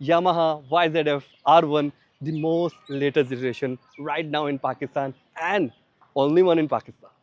Yamaha YZF R1, the most latest generation right now in Pakistan and only one in Pakistan.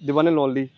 the one and only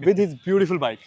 with his beautiful bike.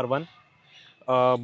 R1،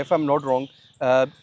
if I'm not wrong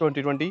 2022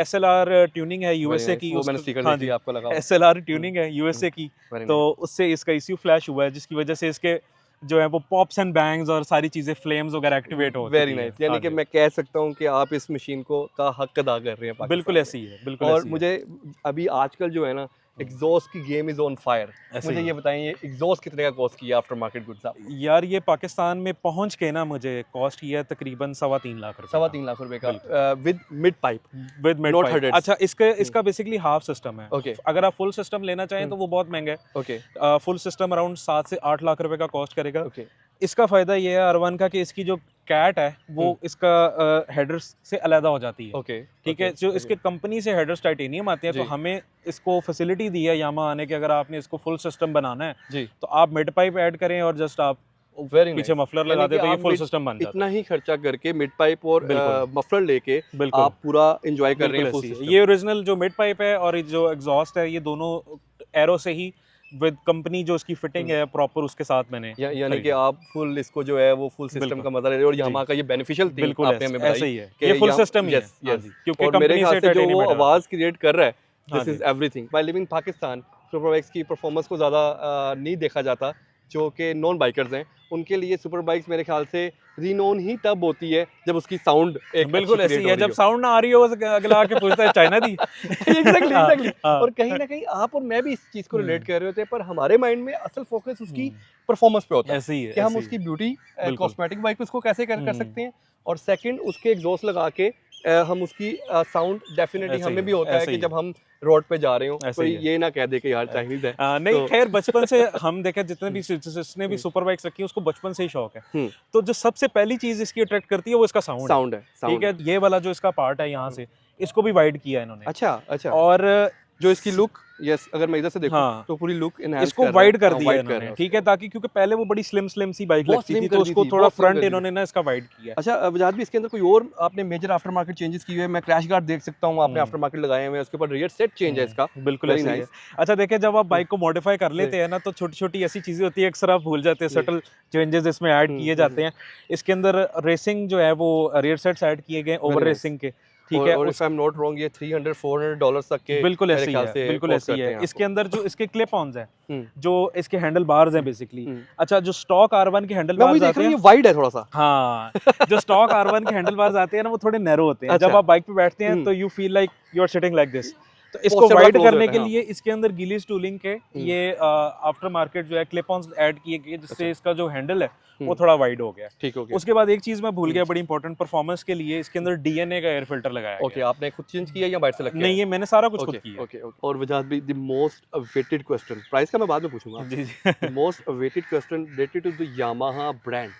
SLR tuning है USA की, वो मैंने sticker हाँ देखी जी, आपको लगा SLR tuning है USA की, तो उससे इसका ECU फ्लैश हुआ है, जिसकी वजह से इसके जो है वो पॉप्स एंड बैंग्स और सारी चीजें फ्लेम्स वगैरह एक्टिवेट हो वेरी चुकी हैं। नाइस, यानी हाँ कि जी, मैं कह सकता हूँ कि आप इस मशीन को का हक अदा कर रहे हैं बिल्कुल पाकिस्तान में। ऐसी ही है, बिल्कुल और ऐसी है। मुझे अभी आजकल जो है ना एग्जॉस्ट की गेम इज ऑन फायर, ऐसे मुझे ही ये बताएं ये एग्जॉस्ट कितने का कॉस्ट किया आफ्टर मार्केट गुड्स आपको? यार ये पाकिस्तान में पहुंच के ना मुझे कॉस्ट किया है तकरीबन 3.25 लाख रुपए 3.25 लाख रुपए का बिल्कुल। With mid pipe, with mid Not pipe. hundreds. अच्छा, इसका बेसिकली हाफ सिस्टम है। ओके अगर आप फुल सिस्टम लेना चाहें तो वो बहुत महंगा है। ओके फुल सिस्टम अराउंड 7 से 8 लाख रुपए का कॉस्ट करेगा। ओके इसका फायदा ये है R1 का कि इसकी जो कैट है वो इसका हेडर्स से अलग हो जाती है। ओके ठीक है, जो इसके कंपनी से हेडर्स टाइटेनियम आते हैं, तो जी। हमें इसको फैसिलिटी दी है यामा आने के, अगर आपने इसको फुल सिस्टम बनाना है जी, तो आप मिड पाइप ऐड करें और जस्ट आप वेरी पीछे नाइस, मफलर यानी लगा कि दे तो ये आप फुल mid- सिस्टम बन जाता इतना ही खर्चा करके मिड पाइप और बिल्कुल। मफलर लेके है। बिल्कुल आप पूरा एंजॉय कर रहे बिल्कुल हैं फुल ऐसी है। सिस्टम। ये ओरिजिनल जो मिड पाइप है और ये जो एग्जॉस्ट है, ये दोनों एरो से ही विद कंपनी जो इसकी फिटिंग है प्रॉपर उसके साथ मैंने यानी कि खरीदा। आप फुल इसको जो है वो फुल सिस्टम बिल्कुल। का मजा ले रहे हो, और जी। यामा का ये बेनिफिशियल थिंग बिल्कुल आपने हमें बताई ऐसे ही है, कि ये फुल यहाँ- सिस्टम ही है। yes, हाँ yes. जी, क्योंकि और मेरे कंपनी ख्याल से से जो टाइटेनियम वो ऐड आता आवाज क्रिएट कर रहा है, हाँ दिस इज जी। Everything. By living Pakistan, superbikes की परफॉर्मेंस को ज़्यादा नहीं देखा जाता, जो कि नॉन बाइकर्स हैं उनके लिए सुपर बाइक्स मेरे ख्याल से रिनोन ही तब होती है जब उसकी साउंड एक बिल्कुल अच्छी ऐसी create है, हो जब रही साउंड ना आ रही हो अगला आके पूछता है चाइना दी। एग्जैक्टली हाँ, एग्जैक्टली। हाँ। और कहीं ना कहीं आप और मैं भी इस चीज़ को रिलेट कर रहे होते हैं, पर हमारे माइंड में असल फोकस उसकी परफॉर्मेंस पे होता है ऐसे ही है, कि हम ऐसे ही उसकी ब्यूटी बिल्कुल। कॉस्मेटिक वाइज उसको कैसे कर हम्म। सकते हैं, और सेकंड उसके एग्जॉस्ट लगा के हम उसकी साउंड डेफिनेटली ऐसे ही हमें है, भी होता है ऐसे कि ही जब है। हम रोड पे जा रहे हो ऐसे कोई ही है। ये ना कह दे कि यार चाइनीज है। नहीं तो- खैर, बचपन से हम देखें जितने भी जिसने भी सुपर बाइक्स रखी है उसको बचपन से ही शौक है। तो जो सबसे पहली चीज इसकी अट्रैक्ट करती है वो इसका साउंड साउंड है, ठीक साउंड है। ये वाला जो इसका पार्ट है यहाँ से, इसको भी वाइड किया है इन्होंने। अच्छा अच्छा। और जो इसकी लुक, यस, अगर मैं इधर से देखूं हाँ, तो पूरी लुक इनहैंस इसको कर वाइड कर हाँ, दिया wide इन्होंने, रहा है ठीक है, ताकि क्योंकि पहले वो बड़ी स्लिम सी बाइक बहुत लगती slim थी, कर तो दी उसको थी, थोड़ा बहुत slim फ्रंट कर दी इन्होंने ना इसका वाइड किया है। अच्छा वजाद भी इसके अंदर कोई और आपने मेजर आफ्टर मार्केट चेंजेस किए हुए हैं? मैं क्रैश गार्ड देख सकता हूँ आपने आफ्टर मार्केट लगाए हुए हैं, उसके ऊपर रियर सेट चेंज है इसका, बिल्कुल वेरी ऐसे ही है। नाइस। अच्छा देखिए, जब आप बाइक को मॉडिफाई कर लेते हैं ना तो छोटी छोटी ऐसी चीजें होती है, अक्सर आप भूल जाते हैं, सटल चेंजेस इसमें ऐड किए जाते हैं। इसके अंदर रेसिंग जो है वो रियर सेट्स ऐड किए गए ओवर रेसिंग के, ठीक है। और if I am not wrong ये $300-400 तक के बिल्कुल मेरे ऐसे ही ख्याल है, से बिल्कुल cost ऐसे ही करते है। हैं इसके अंदर जो इसके क्लिप ऑन्स हैं, हम्म। जो इसके हैंडल बार्स हैं बेसिकली। अच्छा, जो स्टॉक R1 के हैंडल मैं वही बार्स देख आते रहा हूँ, हैं, ये वाइड है थोड़ा सा। हाँ, जो स्टॉक R1 के हैंडल बार्स आते हैं ना वो थोड़े नैरो होते हैं। जब अच्छा। आप बाइक पे बैठते हैं तो you feel like you are sitting like this. तो इसको Posture बड़ा वाइड close करने होता के है, लिए इसके अंदर गिलीज टूलिंग के ये आफ्टर मार्केट जो है क्लिप ऑन्स ऐड किए गए, जिससे इसका जो हैंडल है वो थोड़ा वाइड हो गया। ठीक हो गया। उसके बाद एक चीज मैं भूल गया, बड़ी इंपॉर्टेंट परफॉर्मेंस के लिए इसके अंदर DNA का एयर फिल्टर लगाया ओके, गया। आपने खुद चेंज किया या बाहर से लग के नहीं, ये मैंने सारा कुछ खुद ओके किया। Okay okay. और वजाद भी the most awaited question, price का मैं बाद में पूछूंगा, जी जी the most awaited question related to the Yamaha brand.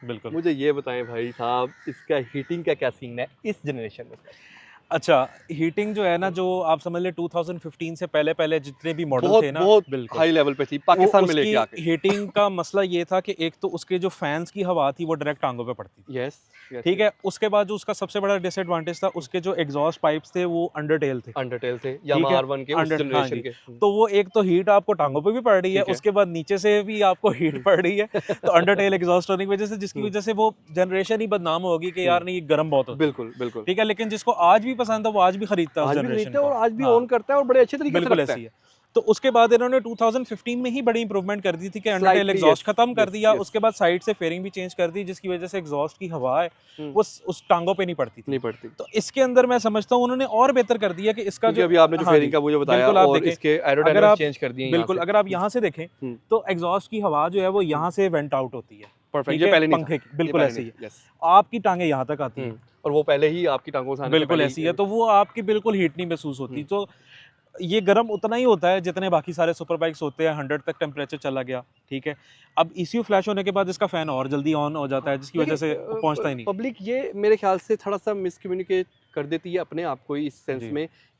बिल्कुल। मुझे ये बताएं भाई साहब, इसका हीटिंग का क्या सीन है इस जनरेशन में? अच्छा, हीटिंग जो है ना, जो आप समझ ले 2015 से पहले पहले जितने भी मॉडल बहुत थे ना, बहुत बिल्कुल हाई लेवल पे थी पाकिस्तान में लेके आके। हीटिंग का मसला ये था कि एक तो उसके जो फैंस की हवा थी वो डायरेक्ट टांगों पे पड़ती थी। यस, ठीक है। उसके बाद जो उसका सबसे बड़ा डिसएडवांटेज था, उसके जो एग्जॉस्ट पाइप्स थे वो अंडरटेल थे। अंडरटेल थे यामाहा R1 के उस हाँ जनरेशन जी। के। तो वो एक तो हीट आपको टांगों पे भी पड़ रही है, ठीक है। उसके बाद नीचे से भी आपको हीट पड़ रही है, तो अंडरटेल एग्जॉस्ट होने की वजह से, जिसकी वजह से वो जनरेशन ही बदनाम होगी कि यार नहीं, ये गर्म बहुत होता है। बिल्कुल बिल्कुल। ठीक है, लेकिन जिसको आज भी पसंद है वो आज भी खरीदता है उस आज भी जनरेशन खरीदता है को। और आज भी हाँ। ऑन करता है और बड़े अच्छे तरीके से बिल्कुल रखता ऐसी है। है। तो उसके बाद इन्होंने 2015 में ही बड़ी इंप्रूवमेंट कर दी थी कि अंडरटेल Slightly, एग्जॉस्ट yes, खत्म कर yes, दिया। yes. उसके बाद साइड से फेयरिंग भी चेंज कर दी, जिसकी वजह से एग्जॉस्ट की हवा है वो उस टांगों पे नहीं पड़ती थी। नहीं पड़ती। तो इसके अंदर मैं समझता हूँ उन्होंने और बेहतर कर दिया कि इसका क्योंकि जो अभी आपने जो हाँ फेयरिंग जी, का मुझे बताया बिल्कुल आप और देखें, इसके अगर एरोडायनामिक्स आप चेंज कर दिए यहाँ बिल्कुल से। अगर आप यहाँ से देखें तो एग्जॉस्ट की हवा जो है वो यहाँ से वेंट आउट होती है। परफेक्ट, ठीक ये है, पहले नहीं पंखे था। की बिल्कुल ये ऐसी पहले है। yes। आपकी टांगे यहाँ तक आती हैं और वो पहले ही आपकी टांगों से आने से बिल्कुल पहले ऐसी ही- है, तो वो आपकी बिल्कुल हीट नहीं महसूस होती। तो ये गर्म उतना ही होता है जितने बाकी सारे सुपर बाइक्स होते हैं। 100 तक टेम्परेचर चला गया, ठीक है। अब ECU फ्लैश होने के बाद इसका फैन और जल्दी ऑन हो जाता है, जिसकी वजह से वो पहुंचता ही नहीं। पब्लिक ये मेरे ख्याल से थोड़ा सा मिसकम्युनिकेट कर देती है अपने आप को ही इस सेंस जी। में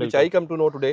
which I come to know today.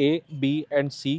A, B and C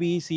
B, C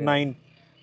9.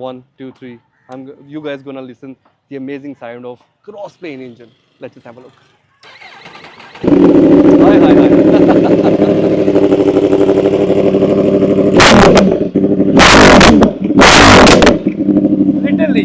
1 2 3. You guys gonna listen the amazing sound of cross plane engine. Let's just have a look. Literally,